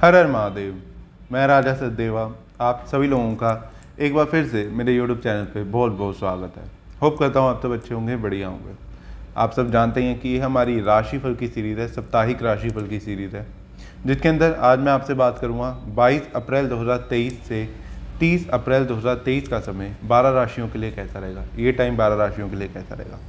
हर हर महादेव। मैं राजा सचदेवा आप सभी लोगों का एक बार फिर से मेरे यूट्यूब चैनल पे बहुत बहुत स्वागत है। होप करता हूँ आप सब अच्छे होंगे, बढ़िया होंगे। आप सब जानते हैं कि ये हमारी राशिफल की सीरीज़ है, साप्ताहिक राशिफल की सीरीज़ है, जिसके अंदर आज मैं आपसे बात करूँगा 22 अप्रैल 2023 से 30 अप्रैल 2023 का समय 12 राशियों के लिए कैसा रहेगा। ये टाइम 12 राशियों के लिए कैसा रहेगा।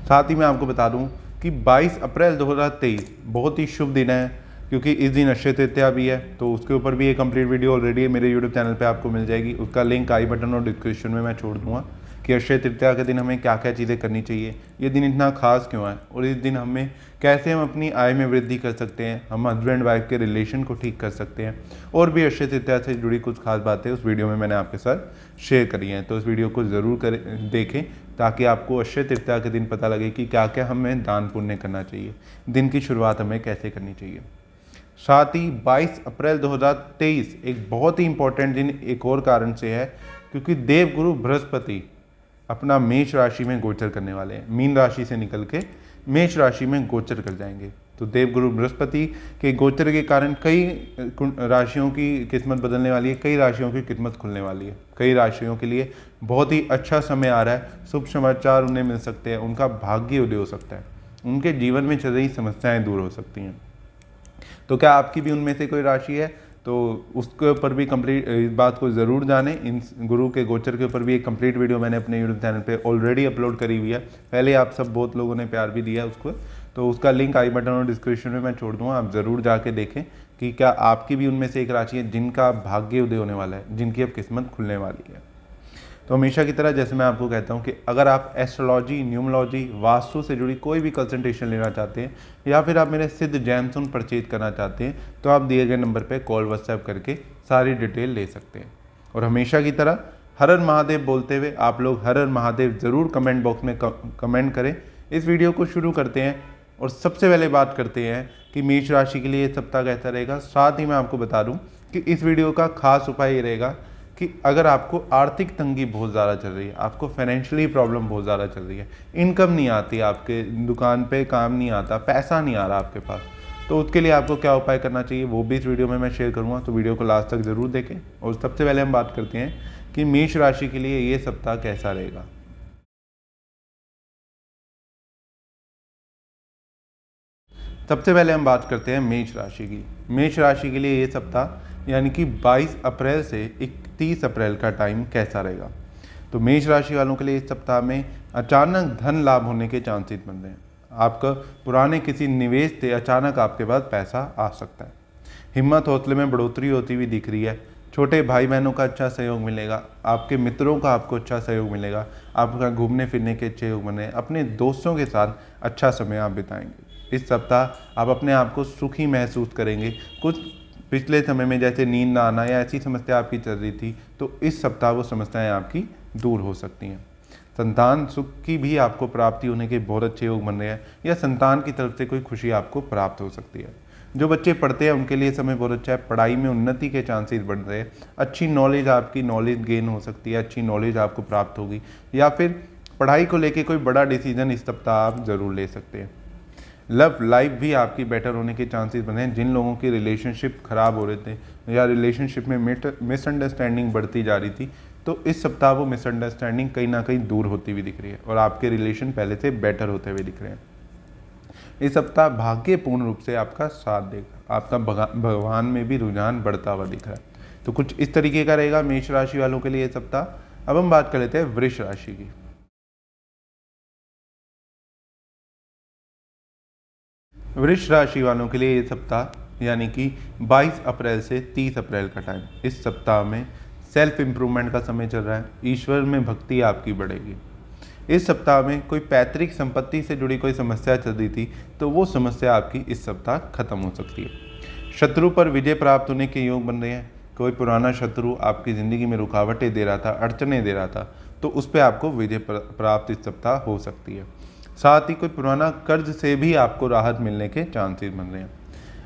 साथ ही मैं आपको बता दूं कि 22 अप्रैल 2023 बहुत ही शुभ दिन है, क्योंकि इस दिन अक्षय तृतीया भी है। तो उसके ऊपर भी एक कंप्लीट वीडियो ऑलरेडी मेरे यूट्यूब चैनल पे आपको मिल जाएगी। उसका लिंक आई बटन और डिस्क्रिप्शन में मैं छोड़ दूंगा कि अक्षय तृतीया के दिन हमें क्या क्या चीज़ें करनी चाहिए, ये दिन इतना खास क्यों है और इस दिन हमें कैसे हम अपनी आय में वृद्धि कर सकते हैं, हम हस्बैंड वाइफ के रिलेशन को ठीक कर सकते हैं, और भी अक्षय तृतीया से जुड़ी कुछ खास बातें उस वीडियो में मैंने आपके साथ शेयर करी हैं। तो उस वीडियो को ज़रूर देखें ताकि आपको अक्षय तृतीया के दिन पता लगे कि क्या क्या हमें दान पुण्य करना चाहिए, दिन की शुरुआत हमें कैसे करनी चाहिए। साथ ही 22 अप्रैल 2023 एक बहुत ही इंपॉर्टेंट दिन एक और कारण से है, क्योंकि देवगुरु बृहस्पति अपना मेष राशि में गोचर करने वाले हैं। मीन राशि से निकल के मेष राशि में गोचर कर जाएंगे। तो देवगुरु बृहस्पति के गोचर के कारण कई राशियों की किस्मत बदलने वाली है, कई राशियों की किस्मत खुलने वाली है। कई राशियों के लिए बहुत ही अच्छा समय आ रहा है, शुभ समाचार उन्हें मिल सकते हैं, उनका भाग्य उदय हो सकता है, उनके जीवन में चल रही समस्याएं दूर हो सकती हैं। तो क्या आपकी भी उनमें से कोई राशि है तो उसके ऊपर भी कंप्लीट इस बात को ज़रूर जानें। इन गुरु के गोचर के ऊपर भी एक कंप्लीट वीडियो मैंने अपने यूट्यूब चैनल पे ऑलरेडी अपलोड करी हुई है। पहले आप सब बहुत लोगों ने प्यार भी दिया है उसको, तो उसका लिंक आई बटन और डिस्क्रिप्शन में मैं छोड़ दूँगा। आप ज़रूर जाके देखें कि क्या आपकी भी उनमें से एक राशि है जिनका भाग्य उदय होने वाला है, जिनकी अब किस्मत खुलने वाली है। तो हमेशा की तरह जैसे मैं आपको कहता हूँ कि अगर आप एस्ट्रोलॉजी, न्यूमोलॉजी, वास्तु से जुड़ी कोई भी कंसल्टेशन लेना चाहते हैं या फिर आप मेरे सिद्ध जैमसून परचेज करना चाहते हैं तो आप दिए गए नंबर पे कॉल व्हाट्सएप करके सारी डिटेल ले सकते हैं। और हमेशा की तरह हर हर महादेव बोलते हुए आप लोग हर हर महादेव ज़रूर कमेंट बॉक्स में कमेंट करें। इस वीडियो को शुरू करते हैं और सबसे पहले बात करते हैं कि मेष राशि के लिए सप्ताह कैसा रहेगा। साथ ही मैं आपको बता दूँ कि इस वीडियो का खास उपाय ये रहेगा कि अगर आपको आर्थिक तंगी बहुत ज़्यादा चल रही है, आपको फाइनेंशियली प्रॉब्लम बहुत ज़्यादा चल रही है, इनकम नहीं आती, आपके दुकान पे काम नहीं आता, पैसा नहीं आ रहा आपके पास, तो उसके लिए आपको क्या उपाय करना चाहिए वो भी इस वीडियो में मैं शेयर करूँगा। तो वीडियो को लास्ट तक ज़रूर देखें। और सबसे पहले हम बात करते हैं कि मेष राशि के लिए ये सप्ताह कैसा रहेगा। सबसे पहले हम बात करते हैं मेष राशि की। मेष राशि के लिए ये सप्ताह यानी कि 22 अप्रैल से 31 अप्रैल का टाइम कैसा रहेगा। तो मेष राशि वालों के लिए इस सप्ताह में अचानक धन लाभ होने के चांसेस बन रहे हैं। आपका पुराने किसी निवेश से अचानक आपके पास पैसा आ सकता है। हिम्मत हौसले में बढ़ोतरी होती हुई दिख रही है। छोटे भाई बहनों का अच्छा सहयोग मिलेगा, आपके मित्रों का आपको अच्छा सहयोग मिलेगा, आपका घूमने फिरने के अच्छे योग बने, अपने दोस्तों के साथ अच्छा समय आप बिताएंगे। इस सप्ताह आप अपने आप को सुखी महसूस करेंगे। कुछ पिछले समय में जैसे नींद ना आना या ऐसी समस्या आपकी चल रही थी तो इस सप्ताह वो समस्याएं आपकी दूर हो सकती हैं। संतान सुख की भी आपको प्राप्ति होने के बहुत अच्छे योग बन रहे हैं, या संतान की तरफ से कोई खुशी आपको प्राप्त हो सकती है। जो बच्चे पढ़ते हैं उनके लिए समय बहुत अच्छा है, पढ़ाई में उन्नति के चांसेस बढ़ रहे हैं। अच्छी नॉलेज, आपकी नॉलेज गेन हो सकती है, अच्छी नॉलेज आपको प्राप्त होगी, या फिर पढ़ाई को लेके कोई बड़ा डिसीजन इस सप्ताह आप ज़रूर ले सकते हैं। लव लाइफ भी आपकी बेटर होने के चांसेस बने हैं। जिन लोगों की रिलेशनशिप ख़राब हो रहे थे या रिलेशनशिप में मिसअंडरस्टैंडिंग बढ़ती जा रही थी, तो इस सप्ताह वो मिसअंडरस्टैंडिंग कहीं ना कहीं दूर होती हुई दिख रही है और आपके रिलेशन पहले से बेटर होते हुए दिख रहे हैं। इस सप्ताह भाग्य पूर्ण रूप से आपका साथ देगा, आपका भगवान में भी रुझान बढ़ता हुआ दिख रहा है। तो कुछ इस तरीके का रहेगा मेष राशि वालों के लिए सप्ताह। अब हम बात कर लेते हैं वृष राशि की। वृष राशि वालों के लिए ये सप्ताह यानी कि 22 अप्रैल से 30 अप्रैल का टाइम, इस सप्ताह में सेल्फ इम्प्रूवमेंट का समय चल रहा है। ईश्वर में भक्ति आपकी बढ़ेगी। इस सप्ताह में कोई पैतृक संपत्ति से जुड़ी कोई समस्या चल रही थी तो वो समस्या आपकी इस सप्ताह खत्म हो सकती है। शत्रु पर विजय प्राप्त होने के योग बन रहे हैं। कोई पुराना शत्रु आपकी ज़िंदगी में रुकावटें दे रहा था, अड़चने दे रहा था, तो उस पर आपको विजय प्राप्त इस सप्ताह हो सकती है। साथ ही कोई पुराना कर्ज से भी आपको राहत मिलने के चांसेस बन रहे हैं।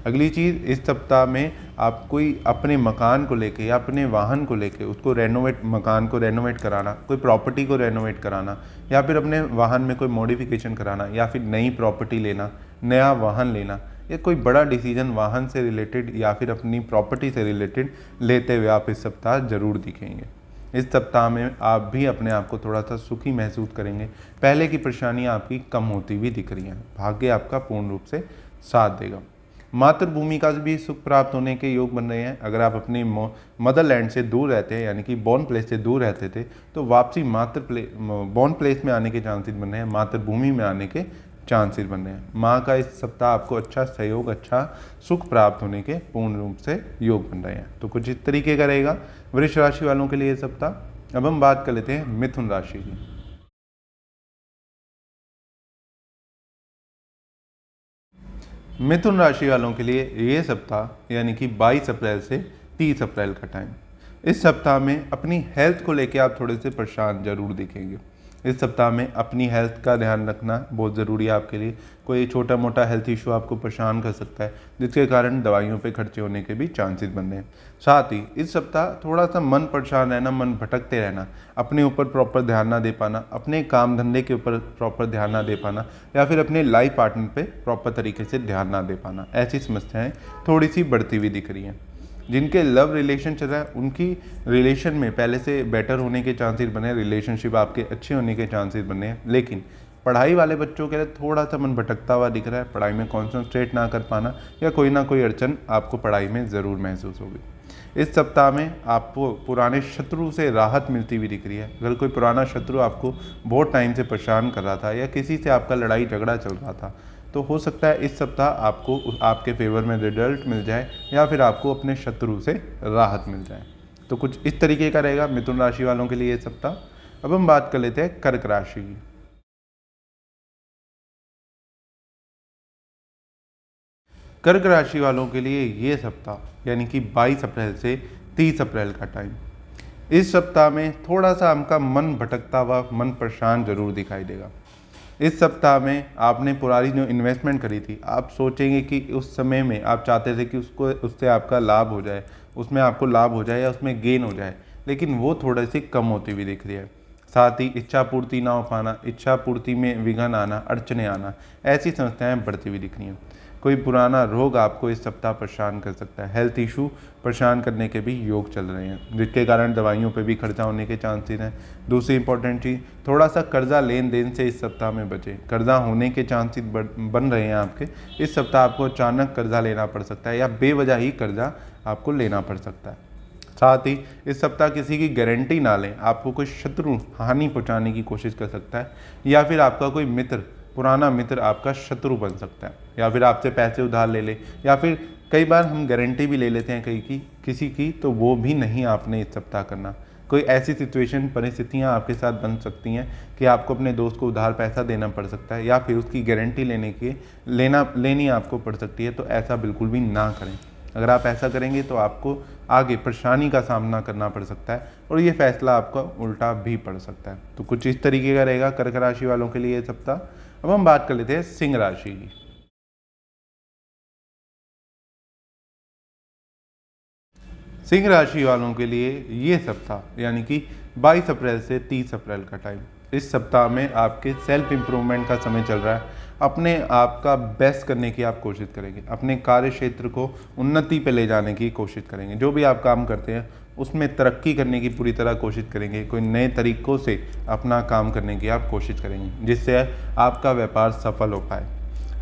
अगली चीज़, इस सप्ताह में आप कोई अपने मकान को लेके या अपने वाहन को लेके उसको मकान को रेनोवेट कराना, कोई प्रॉपर्टी को रेनोवेट कराना, या फिर अपने वाहन में कोई मॉडिफिकेशन कराना, या फिर नई प्रॉपर्टी लेना, नया वाहन लेना, या कोई बड़ा डिसीजन वाहन से रिलेटेड या फिर अपनी प्रॉपर्टी से रिलेटेड लेते हुए आप इस सप्ताह जरूर दिखेंगे। इस सप्ताह में आप भी अपने आप को थोड़ा सा सुखी महसूस करेंगे। पहले की परेशानियां आपकी कम होती हुई दिख रही हैं। भाग्य आपका पूर्ण रूप से साथ देगा। मातृभूमि का भी सुख प्राप्त होने के योग बन रहे हैं। अगर आप अपनी मदरलैंड से दूर रहते हैं, यानी कि बॉर्न प्लेस से दूर रहते थे, तो वापसी बॉर्न प्लेस में आने के चांसेस बन रहे हैं, मातृभूमि में आने के चांसेस बन रहे हैं। माँ का इस सप्ताह आपको अच्छा सहयोग, अच्छा सुख प्राप्त होने के पूर्ण रूप से योग बन रहे हैं। तो कुछ इस तरीके का रहेगा वृष राशि वालों के लिए सप्ताह। अब हम बात कर लेते हैं मिथुन राशि की। मिथुन राशि वालों के लिए ये सप्ताह यानी कि 22 अप्रैल से 30 अप्रैल का टाइम, इस सप्ताह में अपनी हेल्थ को लेकर आप थोड़े से परेशान जरूर दिखेंगे। इस सप्ताह में अपनी हेल्थ का ध्यान रखना बहुत ज़रूरी है आपके लिए। कोई छोटा मोटा हेल्थ इशू आपको परेशान कर सकता है, जिसके कारण दवाइयों पे खर्चे होने के भी चांसेस बन रहे हैं। साथ ही इस सप्ताह थोड़ा सा मन परेशान रहना, मन भटकते रहना, अपने ऊपर प्रॉपर ध्यान ना दे पाना, अपने काम धंधे के ऊपर प्रॉपर ध्यान ना दे पाना, या फिर अपने लाइफ पार्टनर पे प्रॉपर तरीके से ध्यान ना दे पाना, ऐसी समस्याएं थोड़ी सी बढ़ती हुई दिख रही हैं। जिनके लव रिलेशन चल रहा है उनकी रिलेशन में पहले से बेटर होने के चांसेस बने, रिलेशनशिप आपके अच्छे होने के चांसेस बने हैं। लेकिन पढ़ाई वाले बच्चों के लिए थोड़ा सा मन भटकता हुआ दिख रहा है। पढ़ाई में कॉन्सेंट्रेट ना कर पाना या कोई ना कोई अड़चन आपको पढ़ाई में ज़रूर महसूस होगी। इस सप्ताह में आपको पुराने शत्रु से राहत मिलती हुई दिख रही है। अगर कोई पुराना शत्रु आपको बहुत टाइम से परेशान कर रहा था या किसी से आपका लड़ाई झगड़ा चल रहा था, तो हो सकता है इस सप्ताह आपको आपके फेवर में रिजल्ट मिल जाए या फिर आपको अपने शत्रु से राहत मिल जाए। तो कुछ इस तरीके का रहेगा मिथुन राशि वालों के लिए ये सप्ताह। अब हम बात कर लेते हैं कर्क राशि की। कर्क राशि वालों के लिए ये सप्ताह यानी कि 22 अप्रैल से 30 अप्रैल का टाइम, इस सप्ताह में थोड़ा सा आपका मन भटकता हुआ, मन परेशान जरूर दिखाई देगा। इस सप्ताह में आपने पुरानी जो इन्वेस्टमेंट करी थी, आप सोचेंगे कि उस समय में आप चाहते थे कि उससे आपका लाभ हो जाए, उसमें आपको लाभ हो जाए या उसमें गेन हो जाए, लेकिन वो थोड़ी सी कम होती हुई दिख रही है। साथ ही इच्छा पूर्ति ना हो पाना, इच्छा पूर्ति में विघ्न आना, अड़चने आना, ऐसी समस्याएं बढ़ती हुई दिख रही हैं। कोई पुराना रोग आपको इस सप्ताह परेशान कर सकता है। हेल्थ इशू परेशान करने के भी योग चल रहे हैं, जिसके कारण दवाइयों पे भी खर्चा होने के चांसेस हैं। दूसरी इंपॉर्टेंट चीज़, थोड़ा सा कर्जा लेन देन से इस सप्ताह में बचें। कर्जा होने के चांसेस बन रहे हैं आपके। इस सप्ताह आपको अचानक कर्जा लेना पड़ सकता है या बेवजह ही कर्जा आपको लेना पड़ सकता है। साथ ही इस सप्ताह किसी की गारंटी ना लें। आपको कोई शत्रु हानि पहुंचाने की कोशिश कर सकता है या फिर आपका कोई मित्र, पुराना मित्र आपका शत्रु बन सकता है, या फिर आपसे पैसे उधार ले ले, या फिर कई बार हम गारंटी भी ले लेते हैं किसी की, तो वो भी नहीं आपने इस सप्ताह करना। कोई ऐसी सिचुएशन, परिस्थितियां आपके साथ बन सकती हैं कि आपको अपने दोस्त को उधार पैसा देना पड़ सकता है या फिर उसकी गारंटी लेनी आपको पड़ सकती है। तो ऐसा बिल्कुल भी ना करें। अगर आप ऐसा करेंगे तो आपको आगे परेशानी का सामना करना पड़ सकता है और ये फैसला आपका उल्टा भी पड़ सकता है। तो कुछ इस तरीके का रहेगा कर्क राशि वालों के लिए ये सप्ताह। अब हम बात कर लेते हैं सिंह राशि की। सिंह राशि वालों के लिए ये सप्ताह यानी कि 22 अप्रैल से 30 अप्रैल का टाइम, इस सप्ताह में आपके सेल्फ इम्प्रूवमेंट का समय चल रहा है। अपने आप का बेस्ट करने की आप कोशिश करेंगे, अपने कार्य क्षेत्र को उन्नति पे ले जाने की कोशिश करेंगे। जो भी आप काम करते हैं उसमें तरक्की करने की पूरी तरह कोशिश करेंगे। कोई नए तरीक़ों से अपना काम करने की आप कोशिश करेंगे जिससे आपका व्यापार सफल हो पाए।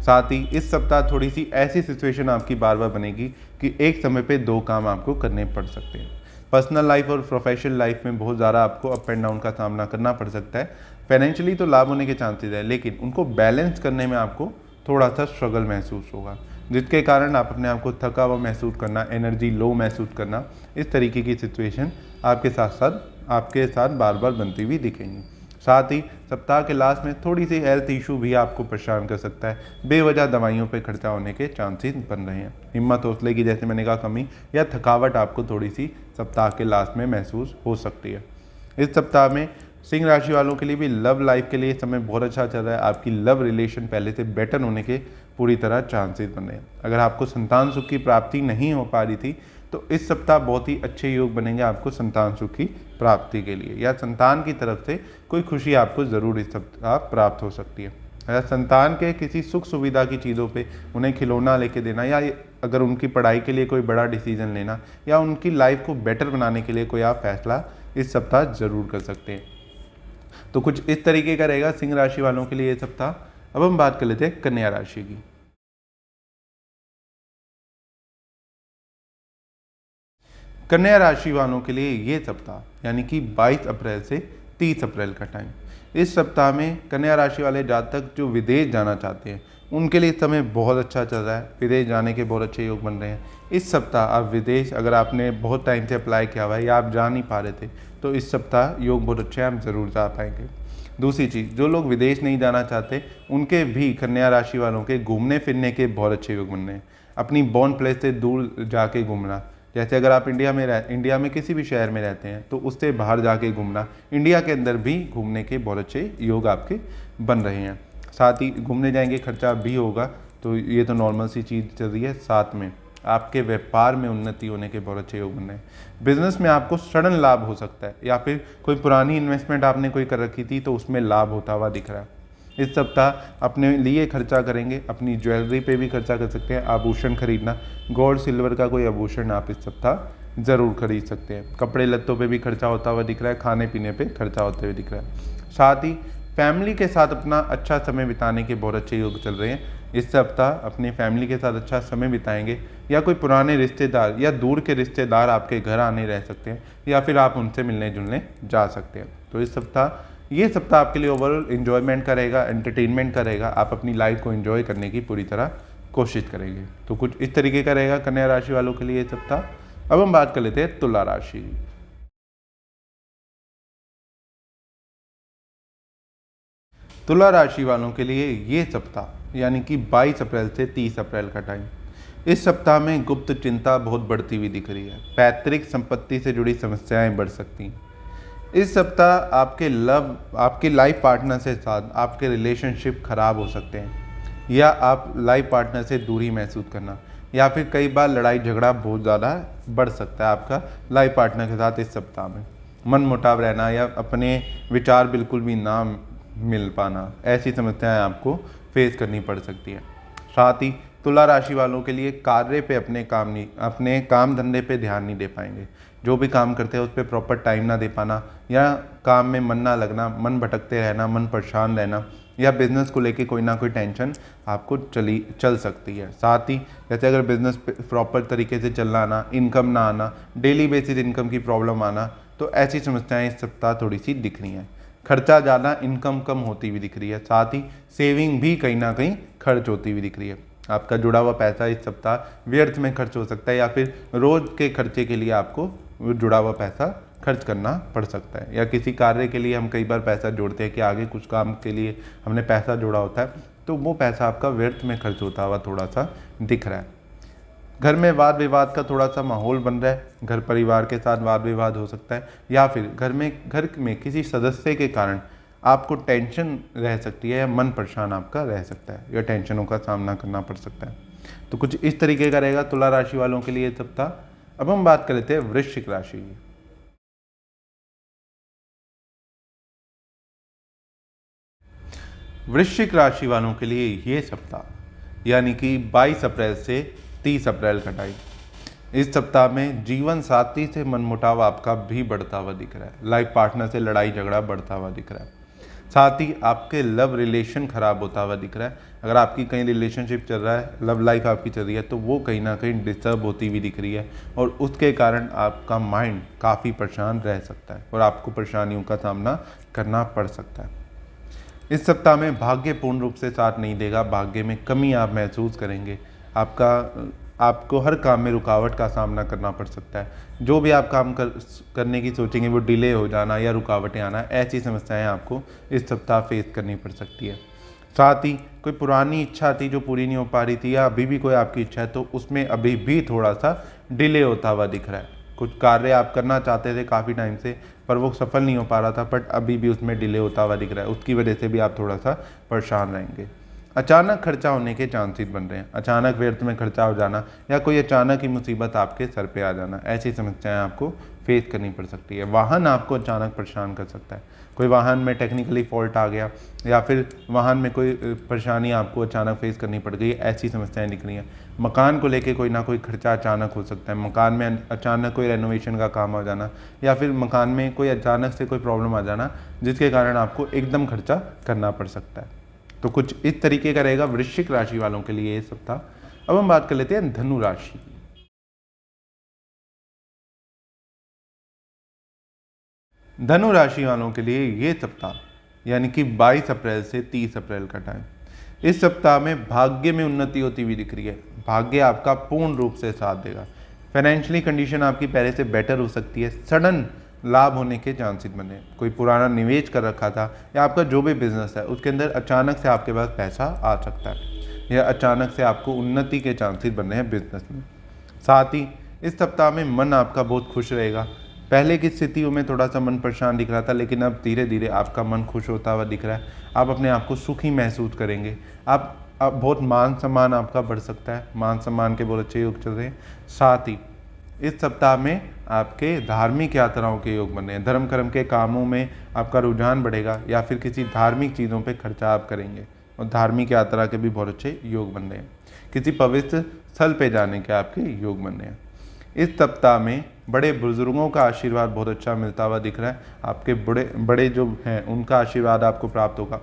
साथ ही इस सप्ताह थोड़ी सी ऐसी सिचुएशन आपकी बार बार बनेगी कि एक समय पे दो काम आपको करने पड़ सकते हैं। पर्सनल लाइफ और प्रोफेशनल लाइफ में बहुत ज़्यादा आपको अप एंड डाउन का सामना करना पड़ सकता है। फाइनेंशियली तो लाभ होने के चांसेस है, लेकिन उनको बैलेंस करने में आपको थोड़ा सा स्ट्रगल महसूस होगा, जिसके कारण आप अपने आप को थका हुआ महसूस करना, एनर्जी लो महसूस करना, इस तरीके की सिचुएशन आपके साथ बार बार बनती हुई दिखेंगी। साथ ही सप्ताह के लास्ट में थोड़ी सी हेल्थ इशू भी आपको परेशान कर सकता है। बेवजह दवाइयों पे खर्चा होने के चांसेस बन रहे हैं। हिम्मत हौसले की, जैसे मैंने कहा, कमी या थकावट आपको थोड़ी सी सप्ताह के लास्ट में महसूस हो सकती है। इस सप्ताह में सिंह राशि वालों के लिए भी लव लाइफ के लिए समय बहुत अच्छा चल रहा है। आपकी लव रिलेशन पहले से बेटर होने के पूरी तरह चांसेस बन रहे हैं। अगर आपको संतान सुख की प्राप्ति नहीं हो पा रही थी तो इस सप्ताह बहुत ही अच्छे योग बनेंगे आपको संतान सुख की प्राप्ति के लिए, या संतान की तरफ से कोई खुशी आपको ज़रूर इस सप्ताह प्राप्त हो सकती है। या संतान के किसी सुख सुविधा की चीज़ों पे उन्हें खिलौना लेके देना, या अगर उनकी पढ़ाई के लिए कोई बड़ा डिसीजन लेना, या उनकी लाइफ को बेटर बनाने के लिए कोई आप फैसला इस सप्ताह ज़रूर कर सकते हैं। तो कुछ इस तरीके का रहेगा सिंह राशि वालों के लिए ये सप्ताह। अब हम बात कर लेते हैं कन्या राशि की। कन्या राशि वालों के लिए ये सप्ताह यानी कि 22 अप्रैल से 30 अप्रैल का टाइम, इस सप्ताह में कन्या राशि वाले जातक जो विदेश जाना चाहते हैं उनके लिए समय बहुत अच्छा चल रहा है। विदेश जाने के बहुत अच्छे योग बन रहे हैं। इस सप्ताह आप विदेश, अगर आपने बहुत टाइम से अप्लाई किया हुआ है या आप जा नहीं पा रहे थे, तो इस सप्ताह योग बहुत अच्छे हैं, आप ज़रूर जा पाएंगे। दूसरी चीज़, जो लोग विदेश नहीं जाना चाहते उनके भी कन्या राशि वालों के घूमने फिरने के बहुत अच्छे योग बन रहे हैं। अपनी बॉर्न प्लेस से दूर जाके घूमना, जैसे अगर आप इंडिया में किसी भी शहर में रहते हैं तो उससे बाहर जाके घूमना, इंडिया के अंदर भी घूमने के बहुत अच्छे योग आपके बन रहे हैं। साथ ही घूमने जाएंगे, खर्चा भी होगा, तो ये तो नॉर्मल सी चीज़ चल रही है। साथ में आपके व्यापार में उन्नति होने के बहुत अच्छे योग बन रहे हैं। बिजनेस में आपको सडन लाभ हो सकता है, या फिर कोई पुरानी इन्वेस्टमेंट आपने कोई कर रखी थी तो उसमें लाभ होता हुआ दिख रहा है। इस सप्ताह अपने लिए खर्चा करेंगे, अपनी ज्वेलरी पे भी खर्चा कर सकते हैं। आभूषण खरीदना, गोल्ड सिल्वर का कोई आभूषण आप इस सप्ताह ज़रूर खरीद सकते हैं। कपड़े लत्तों पे भी खर्चा होता हुआ दिख रहा है, खाने पीने पे खर्चा होते हुए दिख रहा है। साथ ही फैमिली के साथ अपना अच्छा समय बिताने के बहुत अच्छे योग चल रहे हैं। इस सप्ताह अपनी फैमिली के साथ अच्छा समय बिताएंगे, या कोई पुराने रिश्तेदार या दूर के रिश्तेदार आपके घर आने रह सकते हैं, या फिर आप उनसे मिलने जुलने जा सकते हैं। तो इस सप्ताह, ये सप्ताह आपके लिए ओवरऑल एंजॉयमेंट का रहेगा, एंटरटेनमेंट का रहेगा। आप अपनी लाइफ को एंजॉय करने की पूरी तरह कोशिश करेंगे। तो कुछ इस तरीके का रहेगा कन्या राशि वालों के लिए ये सप्ताह। अब हम बात कर लेते हैं तुला राशि। तुला राशि वालों के लिए ये सप्ताह यानी कि 22 अप्रैल से 30 अप्रैल का टाइम, इस सप्ताह में गुप्त चिंता बहुत बढ़ती हुई दिख रही है। पैतृक संपत्ति से जुड़ी समस्याएं बढ़ सकती हैं। इस सप्ताह आपके लाइफ पार्टनर से साथ आपके रिलेशनशिप खराब हो सकते हैं, या आप लाइफ पार्टनर से दूरी महसूस करना, या फिर कई बार लड़ाई झगड़ा बहुत ज़्यादा बढ़ सकता है आपका लाइफ पार्टनर के साथ इस सप्ताह में। मन मुटाव रहना, या अपने विचार बिल्कुल भी ना मिल पाना, ऐसी समस्याएं आपको फेस करनी पड़ सकती है। साथ ही तुला राशि वालों के लिए कार्य पे अपने काम धंधे पे ध्यान नहीं दे पाएंगे। जो भी काम करते हैं उस पर प्रॉपर टाइम ना दे पाना, या काम में मन ना लगना, मन भटकते रहना, मन परेशान रहना, या बिजनेस को लेके कोई ना कोई टेंशन आपको चल सकती है। साथ ही जैसे अगर बिजनेस प्रॉपर तरीके से चलना आना, इनकम ना आना, डेली बेसिस इनकम की प्रॉब्लम आना, तो ऐसी समस्याएं इस सप्ताह थोड़ी सी दिख रही हैं। खर्चा ज़्यादा, इनकम कम होती हुई दिख रही है। साथ ही सेविंग भी कहीं ना कहीं खर्च होती हुई दिख रही है। आपका जुड़ा हुआ पैसा इस सप्ताह व्यर्थ में खर्च हो सकता है, या फिर रोज़ के खर्चे के लिए आपको जुड़ा हुआ पैसा खर्च करना पड़ सकता है। या किसी कार्य के लिए हम कई बार पैसा जोड़ते हैं कि आगे कुछ काम के लिए हमने पैसा जोड़ा होता है, तो वो पैसा आपका व्यर्थ में खर्च होता हुआ थोड़ा सा दिख रहा है। घर में वाद विवाद का थोड़ा सा माहौल बन रहा है। घर परिवार के साथ वाद विवाद हो सकता है, या फिर घर में किसी सदस्य के कारण आपको टेंशन रह सकती है, या मन परेशान आपका रह सकता है, या टेंशनों का सामना करना पड़ सकता है। तो कुछ इस तरीके का रहेगा तुला राशि वालों के लिए सप्ताह। अब हम बात कर लेते हैं वृश्चिक राशि की। वृश्चिक राशि वालों के लिए ये सप्ताह यानी कि 22 अप्रैल से 30 अप्रैल का टाइम, इस सप्ताह में जीवन साथी से मनमुटाव आपका भी बढ़ता हुआ दिख रहा है। लाइफ पार्टनर से लड़ाई झगड़ा बढ़ता हुआ दिख रहा है। साथ ही आपके लव रिलेशन खराब होता हुआ दिख रहा है। अगर आपकी कहीं रिलेशनशिप चल रहा है, लव लाइफ आपकी चल रही है, तो वो कहीं ना कहीं डिस्टर्ब होती हुई दिख रही है, और उसके कारण आपका माइंड काफ़ी परेशान रह सकता है, और आपको परेशानियों का सामना करना पड़ सकता है। इस सप्ताह में भाग्य पूर्ण रूप से साथ नहीं देगा। भाग्य में कमी आप महसूस करेंगे। आपको हर काम में रुकावट का सामना करना पड़ सकता है। जो भी आप काम करने की सोचेंगे वो डिले हो जाना या रुकावटें आना, ऐसी समस्याएं आपको इस सप्ताह फेस करनी पड़ सकती है। साथ ही कोई पुरानी इच्छा थी जो पूरी नहीं हो पा रही थी, या अभी भी कोई आपकी इच्छा है तो उसमें अभी भी थोड़ा सा डिले होता हुआ दिख रहा है। कुछ कार्य आप करना चाहते थे काफ़ी टाइम से, पर वो सफल नहीं हो पा रहा था, बट अभी भी उसमें डिले होता हुआ दिख रहा है। उसकी वजह से भी आप थोड़ा सा परेशान रहेंगे। अचानक खर्चा होने के चांसेस बन रहे हैं, अचानक व्यर्थ में खर्चा हो जाना या कोई अचानक ही मुसीबत आपके सर पे आ जाना, ऐसी समस्याएं आपको फेस करनी पड़ सकती है। वाहन आपको अचानक परेशान कर सकता है, कोई वाहन में टेक्निकली फॉल्ट आ गया या फिर वाहन में कोई परेशानी आपको अचानक फेस करनी पड़ गई, ऐसी समस्याएं दिख रही हैं। मकान को लेके कोई ना कोई खर्चा अचानक हो सकता है, मकान में अचानक कोई रेनोवेशन का काम हो जाना या फिर मकान में कोई अचानक से कोई प्रॉब्लम आ जाना जिसके कारण आपको एकदम खर्चा करना पड़ सकता है। तो कुछ इस तरीके का रहेगा वृश्चिक राशि वालों के लिए ये सप्ताह। अब हम बात कर लेते हैं धनु राशि की। धनु राशि वालों के लिए ये सप्ताह यानी कि 22 अप्रैल से 30 अप्रैल का टाइम, इस सप्ताह में भाग्य में उन्नति होती हुई दिख रही है। भाग्य आपका पूर्ण रूप से साथ देगा, फाइनेंशियली कंडीशन आपकी पहले से बेटर हो सकती है, सडन लाभ होने के चांसेस बने। कोई पुराना निवेश कर रखा था या आपका जो भी बिजनेस है उसके अंदर अचानक से आपके पास पैसा आ सकता है या अचानक से आपको उन्नति के चांसेस बन रहे हैं बिजनेस में। साथ ही इस सप्ताह में मन आपका बहुत खुश रहेगा। पहले की स्थितियों में थोड़ा सा मन परेशान दिख रहा था, लेकिन अब धीरे धीरे आपका मन खुश होता हुआ दिख रहा है। आप अपने आप को सुखी महसूस करेंगे। आप बहुत मान सम्मान आपका बढ़ सकता है, मान सम्मान के बहुत अच्छे योग चल रहे हैं। साथ ही इस सप्ताह में आपके धार्मिक यात्राओं के योग बन रहे हैं, धर्म कर्म के कामों में आपका रुझान बढ़ेगा या फिर किसी धार्मिक चीज़ों पे खर्चा आप करेंगे और धार्मिक यात्रा के भी बहुत अच्छे योग बन रहे हैं। किसी पवित्र स्थल पे जाने के आपके योग बन रहे हैं। इस सप्ताह में बड़े बुजुर्गों का आशीर्वाद बहुत अच्छा मिलता हुआ दिख रहा है। आपके बड़े जो हैं उनका आशीर्वाद आपको प्राप्त होगा,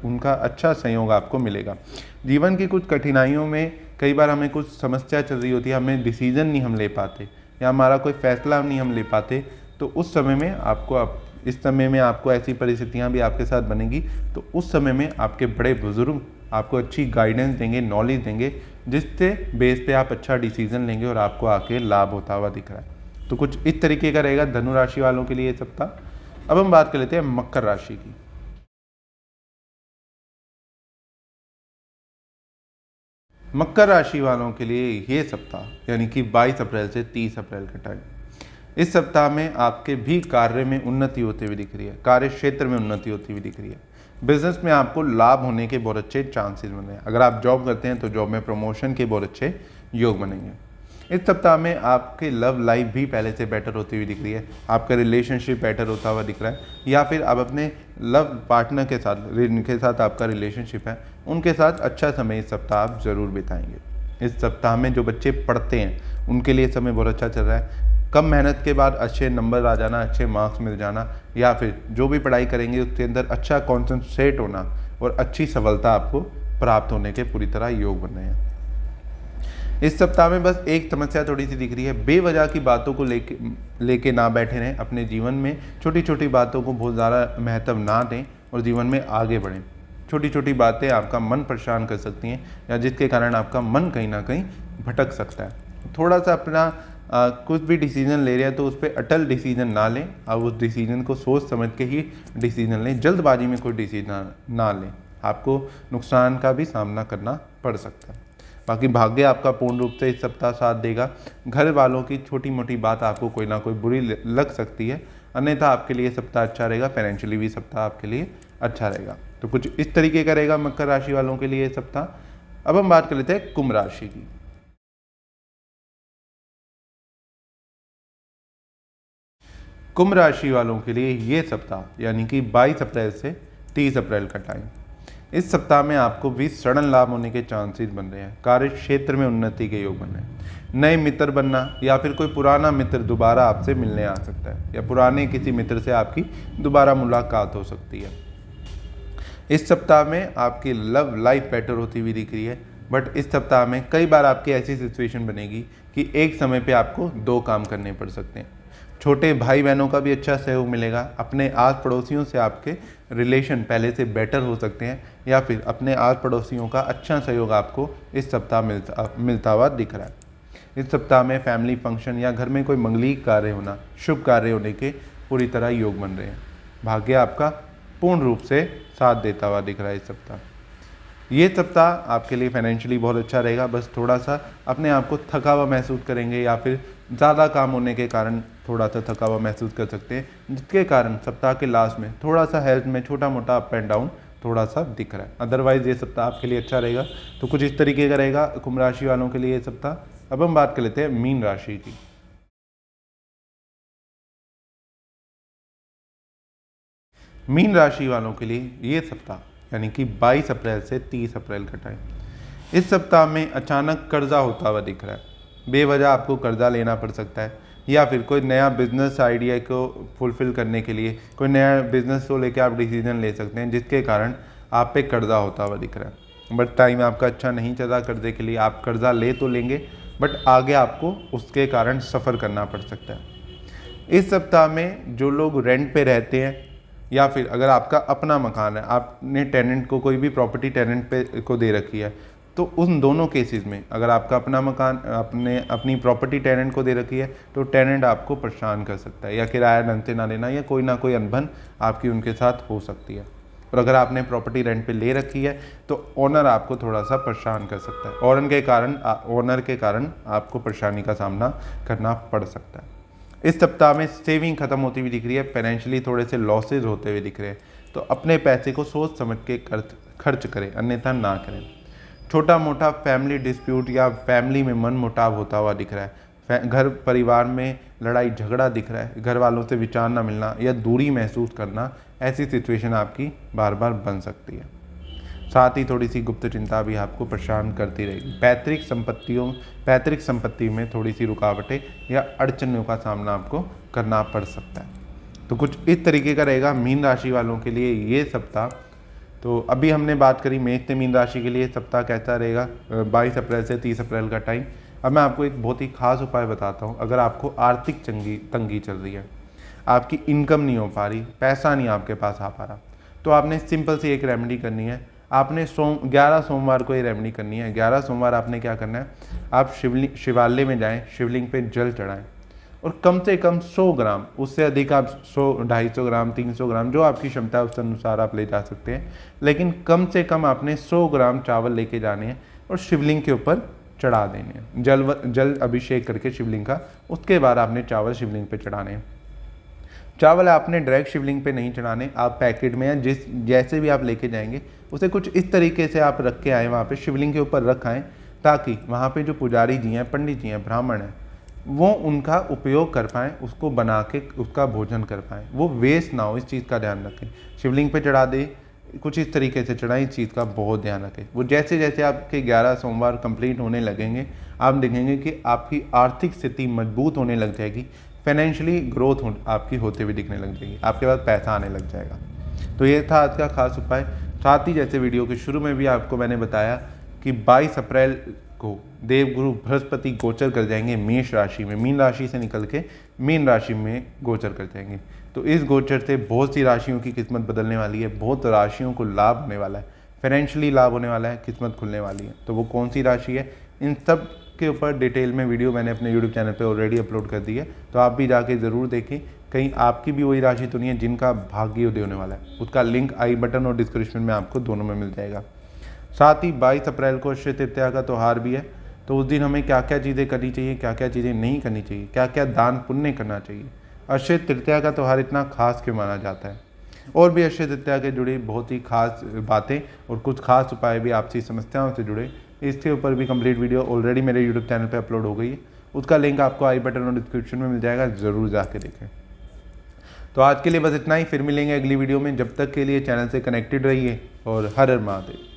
उनका अच्छा सहयोग आपको मिलेगा। जीवन की कुछ कठिनाइयों में कई बार हमें कुछ समस्या चल रही होती है, हमें डिसीजन नहीं हम ले पाते या हमारा कोई फैसला नहीं हम ले पाते, तो उस समय में इस समय में आपको ऐसी परिस्थितियां भी आपके साथ बनेगी। तो उस समय में आपके बड़े बुजुर्ग आपको अच्छी गाइडेंस देंगे, नॉलेज देंगे, जिससे बेस पे आप अच्छा डिसीजन लेंगे और आपको आके लाभ होता हुआ दिख रहा है। तो कुछ इस तरीके का रहेगा धनु राशि वालों के लिए ये सप्ताह। अब हम बात कर लेते हैं मकर राशि की। मकर राशि वालों के लिए ये सप्ताह यानी कि 22 अप्रैल से 30 अप्रैल का टाइम, इस सप्ताह में आपके भी कार्य में उन्नति होती हुई दिख रही है, कार्य क्षेत्र में उन्नति होती हुई दिख रही है। बिजनेस में आपको लाभ होने के बहुत अच्छे चांसेस बन रहे हैं। अगर आप जॉब करते हैं तो जॉब में प्रमोशन के बहुत अच्छे योग बनेंगे। इस सप्ताह में आपके लव लाइफ भी पहले से बेटर होती हुई दिख रही है, आपका रिलेशनशिप बेटर होता हुआ दिख रहा है, या फिर आप अपने लव पार्टनर के साथ जिनके साथ आपका रिलेशनशिप है उनके साथ अच्छा समय इस सप्ताह आप ज़रूर बिताएंगे। इस सप्ताह में जो बच्चे पढ़ते हैं उनके लिए समय बहुत अच्छा चल रहा है। कम मेहनत के बाद अच्छे नंबर आ जाना, अच्छे मार्क्स मिल जाना, या फिर जो भी पढ़ाई करेंगे उसके अंदर अच्छा कॉन्सेंट्रेट होना और अच्छी सफलता आपको प्राप्त होने के पूरी तरह योग बन रहे हैं। इस सप्ताह में बस एक समस्या थोड़ी सी दिख रही है, बेवजह की बातों को लेके ना बैठे रहें। अपने जीवन में छोटी छोटी बातों को बहुत ज़्यादा महत्व ना दें और जीवन में आगे बढ़ें। छोटी छोटी बातें आपका मन परेशान कर सकती हैं या जिसके कारण आपका मन कहीं ना कहीं भटक सकता है। थोड़ा सा अपना कुछ भी डिसीजन ले रहे हैं तो उस पर अटल डिसीजन ना लें, अब उस डिसीजन को सोच समझ के ही डिसीजन लें, जल्दबाजी में कोई डिसीजन ना लें, आपको नुकसान का भी सामना करना पड़ सकता है। बाकी भाग्य आपका पूर्ण रूप से इस सप्ताह साथ देगा। घर वालों की छोटी मोटी बात आपको कोई ना कोई बुरी लग सकती है, अन्यथा आपके लिए सप्ताह अच्छा रहेगा, फाइनेंशियली भी सप्ताह आपके लिए अच्छा रहेगा। तो कुछ इस तरीके का रहेगा मकर राशि वालों के लिए सप्ताह। अब हम बात कर लेते हैं कुंभ राशि की। कुंभ राशि वालों के लिए ये सप्ताह यानी कि 22 अप्रैल से 30 अप्रैल का टाइम, इस सप्ताह में आपको भी सडन लाभ होने के चांसेस बन रहे हैं। कार्य क्षेत्र में उन्नति के योग बन रहे हैं। नए मित्र बनना या फिर कोई पुराना मित्र दोबारा आपसे मिलने आ सकता है या पुराने किसी मित्र से आपकी दोबारा मुलाकात हो सकती है। इस सप्ताह में आपकी लव लाइफ बेटर होती हुई दिख रही है, बट इस सप्ताह में कई बार आपकी ऐसी सिचुएशन बनेगी कि एक समय पे आपको दो काम करने पड़ सकते हैं। छोटे भाई बहनों का भी अच्छा सहयोग मिलेगा। अपने आस पड़ोसियों से आपके रिलेशन पहले से बेटर हो सकते हैं या फिर अपने आस पड़ोसियों का अच्छा सहयोग आपको इस सप्ताह मिलता हुआ दिख रहा है। इस सप्ताह में फैमिली फंक्शन या घर में कोई मंगलिक कार्य होना, शुभ कार्य होने के पूरी तरह योग बन रहे हैं। भाग्य आपका पूर्ण रूप से साथ देता हुआ दिख रहा है इस सप्ताह। ये सप्ताह आपके लिए फाइनेंशियली बहुत अच्छा रहेगा। बस थोड़ा सा अपने आप को थका हुआ महसूस करेंगे या फिर ज़्यादा काम होने के कारण थोड़ा सा थका हुआ महसूस कर सकते हैं, जिसके कारण सप्ताह के लास्ट में थोड़ा सा हेल्थ में छोटा मोटा अप एंड डाउन थोड़ा सा दिख रहा है। अदरवाइज ये सप्ताह आपके लिए अच्छा रहेगा। तो कुछ इस तरीके का रहेगा कुंभ राशि वालों के लिए ये सप्ताह। अब हम बात कर लेते हैं मीन राशि की। मीन राशि वालों के लिए ये सप्ताह यानी कि 22 अप्रैल से 30 अप्रैल का टाइम, इस सप्ताह में अचानक कर्जा होता हुआ दिख रहा है। बेवजह आपको कर्जा लेना पड़ सकता है, या फिर कोई नया बिजनेस आइडिया को फुलफिल करने के लिए कोई नया बिजनेस को लेकर आप डिसीजन ले सकते हैं, जिसके कारण आप पे कर्जा होता हुआ दिख रहा है। बट टाइम आपका अच्छा नहीं चल रहा कर्जे के लिए, आप कर्जा ले तो लेंगे बट आगे आपको उसके कारण सफ़र करना पड़ सकता है। इस सप्ताह में जो लोग रेंट पे रहते हैं, या फिर अगर आपका अपना मकान है, आपने टेनेंट को कोई भी प्रॉपर्टी टेनेंट पे को दे रखी है, तो उन दोनों केसेस में अगर आपका अपना मकान अपनी प्रॉपर्टी टेनेंट को दे रखी है तो टेनेंट आपको परेशान कर सकता है, या किराया ढंग से ना लेना, या कोई ना कोई अनबन आपकी उनके साथ हो सकती है। और अगर आपने प्रॉपर्टी रेंट पे ले रखी है तो ओनर आपको थोड़ा सा परेशान कर सकता है, ओनर के कारण आपको परेशानी का सामना करना पड़ सकता है। इस सप्ताह में सेविंग खत्म होती हुई दिख रही है, फाइनेंशियली थोड़े से लॉसेज होते हुए दिख रहे हैं, तो अपने पैसे को सोच समझ के खर्च करें, अन्यथा ना करें। छोटा मोटा फैमिली डिस्प्यूट या फैमिली में मन मुटाव होता हुआ दिख रहा है, घर परिवार में लड़ाई झगड़ा दिख रहा है, घर वालों से विचार ना मिलना या दूरी महसूस करना, ऐसी सिचुएशन आपकी बार बार बन सकती है। साथ ही थोड़ी सी गुप्त चिंता भी आपको परेशान करती रहेगी। पैतृक संपत्ति में थोड़ी सी रुकावटें या अड़चनों का सामना आपको करना पड़ सकता है। तो कुछ इस तरीके का रहेगा मीन राशि वालों के लिए ये सप्ताह। तो अभी हमने बात करी मेष से मीन राशि के लिए सप्ताह कैसा रहेगा 22 अप्रैल से 30 अप्रैल का टाइम। अब मैं आपको एक बहुत ही खास उपाय बताता हूँ। अगर आपको आर्थिक तंगी चल रही है, आपकी इनकम नहीं हो पा रही, पैसा नहीं आपके पास आ पा रहा, तो आपने सिंपल सी एक रेमेडी करनी है। आपने 11 सोमवार को ये रेमेडी करनी है। 11 सोमवार आपने क्या करना है, आप शिवालय में जाएं, शिवलिंग पे जल चढ़ाएं और कम से कम 100 ग्राम, उससे अधिक आप 100, 250 ग्राम, 300 ग्राम, जो आपकी क्षमता है उस अनुसार आप ले जा सकते हैं, लेकिन कम से कम आपने 100 ग्राम चावल लेके जाने हैं और शिवलिंग के ऊपर चढ़ा देने हैं, जल अभिषेक करके शिवलिंग का। उसके बाद आपने चावल शिवलिंग पे चढ़ाने हैं। चावल आपने डायरेक्ट शिवलिंग पे नहीं चढ़ाने, आप पैकेट में या जैसे भी आप लेके जाएंगे उसे कुछ इस तरीके से आप रख के आएँ, वहाँ पे शिवलिंग के ऊपर रखाएं, ताकि वहाँ पे जो पुजारी जी हैं, पंडित जी हैं, ब्राह्मण हैं, वो उनका उपयोग कर पाएँ, उसको बना के उसका भोजन कर पाएँ, वो वेस्ट ना हो, इस चीज़ का ध्यान रखें। शिवलिंग पे चढ़ा दे, कुछ इस तरीके से चढ़ाएं, इस चीज़ का बहुत ध्यान रखें। वो जैसे जैसे आपके 11 सोमवार कंप्लीट होने लगेंगे, आप देखेंगे कि आपकी आर्थिक स्थिति मजबूत होने लग जाएगी, फाइनेंशियली ग्रोथ आपकी होते हुए दिखने लग जाएगी, आपके पास पैसा आने लग जाएगा। तो ये था आज का खास उपाय। साथ ही जैसे वीडियो के शुरू में भी आपको मैंने बताया कि 22 अप्रैल को देवगुरु बृहस्पति गोचर कर जाएंगे मेष राशि में, मीन राशि से निकल के मीन राशि में गोचर कर जाएंगे। तो इस गोचर से बहुत सी राशियों की किस्मत बदलने वाली है, बहुत राशियों को लाभ होने वाला है, फाइनेंशियली लाभ होने वाला है, किस्मत खुलने वाली है। तो वो कौन सी राशि है, इन सब के ऊपर डिटेल में वीडियो मैंने अपने यूट्यूब चैनल पे ऑलरेडी अपलोड कर दी है, तो आप भी जाके ज़रूर देखें, कहीं आपकी भी वही राशि तो नहीं है जिनका भाग्योदय होने वाला है। उसका लिंक आई बटन और डिस्क्रिप्शन में आपको दोनों में मिल जाएगा। साथ ही 22 अप्रैल को अक्षय तृतीया का त्यौहार भी है, तो उस दिन हमें क्या क्या चीज़ें करनी चाहिए, क्या क्या चीज़ें नहीं करनी चाहिए, क्या क्या दान पुण्य करना चाहिए। अक्षय तृतीया का त्यौहार इतना खास क्यों माना जाता है, और भी अक्षय तृतीया के जुड़ी बहुत ही खास बातें और कुछ खास उपाय भी आपसी समस्याओं से जुड़े, इसके ऊपर भी कंप्लीट वीडियो ऑलरेडी मेरे यूट्यूब चैनल पे अपलोड हो गई है। उसका लिंक आपको आई बटन और डिस्क्रिप्शन में मिल जाएगा, ज़रूर जाके देखें। तो आज के लिए बस इतना ही, फिर मिलेंगे अगली वीडियो में। जब तक के लिए चैनल से कनेक्टेड रहिए और हर हर महादेव।